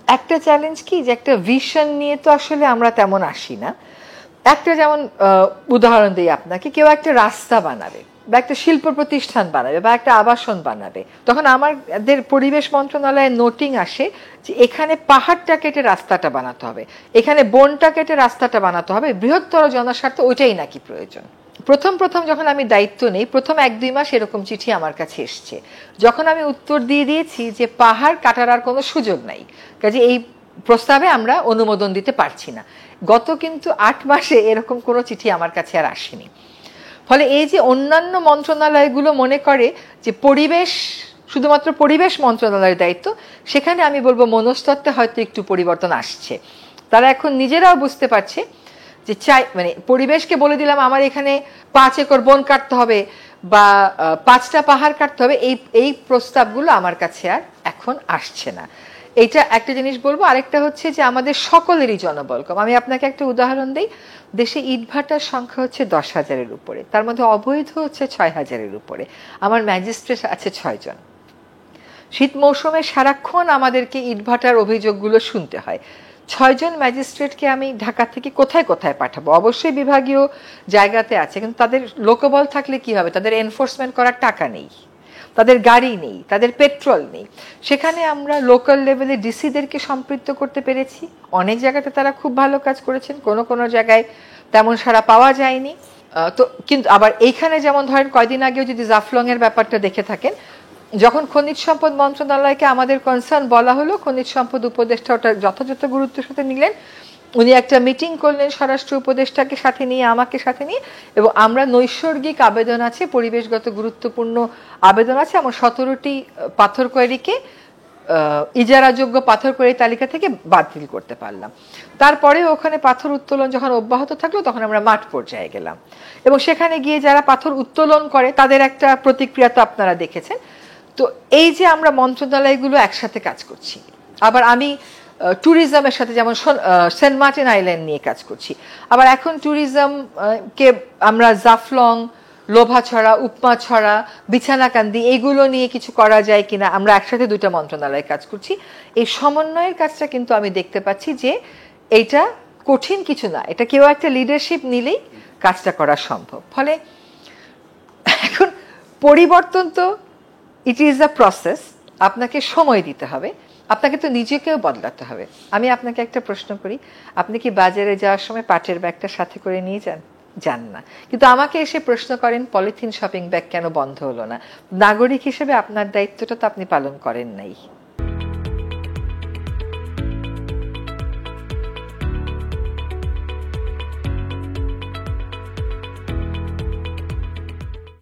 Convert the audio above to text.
একটা চ্যালেঞ্জ কি যে একটা ভিশন নিয়ে তো আসলে আমরা তেমন আসি না। একটা যেমন উদাহরণ দিই আপনাকে, কেউ একটা রাস্তা বানাবে বা একটা শিল্প প্রতিষ্ঠান বানাবে বা একটা আবাসন বানাবে, তখন আমাদের পরিবেশ মন্ত্রণালয়ে নোটিং আসে যে এখানে পাহাড়টা কেটে রাস্তাটা বানাতে হবে, এখানে বনটা কেটে রাস্তাটা বানাতে হবে, বৃহত্তর জনস্বার্থে ওইটাই নাকি প্রয়োজন। প্রথম প্রথম যখন আমি দায়িত্ব নেই, প্রথম 1-2 মাস এরকম চিঠি আমার কাছে এসছে, যখন আমি উত্তর দিয়ে দিয়েছি যে পাহাড় কাটার আর কোনো সুযোগ নাই, কাজে এই প্রস্তাবে আমরা অনুমোদন দিতে পারছি না, গত কিন্তু 8 মাসে এরকম কোনো চিঠি আমার কাছে আর আসেনি। ফলে এই যে অন্যান্য মন্ত্রণালয়গুলো মনে করে যে পরিবেশ শুধুমাত্র পরিবেশ মন্ত্রণালয়ের দায়িত্ব, সেখানে আমি বলবো মনস্তত্ত্বে হয়তো একটু পরিবর্তন আসছে। তারা এখন নিজেরাও বুঝতে পারছে যে মানে পরিবেশকে বলে দিলাম আমার এখানে 5 একর বন কাটতে হবে বা 5টা পাহাড় কাটতে হবে, এই প্রস্তাবগুলো আমার কাছে আর এখন আসছে না। এইটা একটা জিনিস বলবো। আরেকটা হচ্ছে যে আমাদের সকলেরই জনবল কম। আমি আপনাকে একটা উদাহরণ দিই, দেশে ইটভাটার সংখ্যা হচ্ছে 10,000-এর উপরে, তার মধ্যে অবৈধ হচ্ছে 6,000-এর উপরে। আমার ম্যাজিস্ট্রেট আছে 6 জন। শীত মৌসুমে সারাক্ষণ আমাদেরকে ইটভাটার অভিযোগগুলো শুনতে হয়। 6 জন ম্যাজিস্ট্রেটকে আমি ঢাকা থেকে কোথায় কোথায় পাঠাবো? অবশ্যই বিভাগীয় জায়গাতে আছে, কিন্তু তাদের লোকবল থাকলে কি হবে? তাদের এনফোর্সমেন্ট করার টাকা নেই, তাদের গাড়ি নেই, তাদের পেট্রোল নেই। সেখানে আমরা লোকাল লেভেলে ডিসিদেরকে সম্পৃক্ত করতে পেরেছি, অনেক জায়গাতে তারা খুব ভালো কাজ করেছেন, কোনো কোনো জায়গায় তেমন সাড়া পাওয়া যায়নি। তো কিন্তু আবার এইখানে যেমন ধরেন কয়দিন আগেও যদি জাফলং এর ব্যাপারটা দেখে থাকেন, যখন খনিজ সম্পদ মন্ত্রণালয়কে আমাদের কনসার্ন বলা হলো, খনিজ সম্পদ উপদেষ্টা ওটা যথাযথ গুরুত্বের সাথে নিলেন। উনি একটা মিটিং করলেন স্বরাষ্ট্র উপদেষ্টাকে সাথে নিয়ে, আমাকে সাথে নিয়ে, এবং আমরা নৈসর্গিক আবেদন আছে, পরিবেশগত গুরুত্বপূর্ণ আবেদন আছে, আমার 17টি পাথর কোয়ারিকে ইজারাযোগ্য পাথর কোয়ারি তালিকা থেকে বাতিল করতে পারলাম। তারপরে ওখানে পাথর উত্তোলন যখন অব্যাহত থাকলো, তখন আমরা মাঠ পর্যায়ে গেলাম, এবং সেখানে গিয়ে যারা পাথর উত্তোলন করে তাদের একটা প্রতিক্রিয়া তো আপনারা দেখেছেন। তো এই যে আমরা মন্ত্রণালয়গুলো একসাথে কাজ করছি, আবার আমি ট্যুরিজমের সাথে যেমন সেন্ট মার্টিন আইল্যান্ড নিয়ে কাজ করছি, আবার এখন ট্যুরিজমকে আমরা জাফলং, লোভাছড়া, উপমাছড়া, বিছানাকান্দি এইগুলো নিয়ে কিছু করা যায় কিনা, আমরা একসাথে 2টা মন্ত্রণালয়ে কাজ করছি। এই সমন্বয়ের কাজটা কিন্তু আমি দেখতে পাচ্ছি যে এইটা কঠিন কিছু না, এটা কেউ একটা লিডারশিপ নিলেই কাজটা করা সম্ভব। ফলে এখন পরিবর্তন তো ইট ইজ আ প্রসেস, আপনাকে সময় দিতে হবে, আপনাকে তো নিজেকেও বদলাতে হবে। আমি আপনাকে একটা প্রশ্ন করি, আপনি কি বাজারে যাওয়ার সময় পাটের ব্যাগটা সাথে করে নিয়ে যান না? কিন্তু আমাকে এসে প্রশ্ন করেন পলিথিন শপিং ব্যাগ কেন বন্ধ হলো না। নাগরিক হিসেবে আপনার দায়িত্বটা তো আপনি পালন করেন নাই।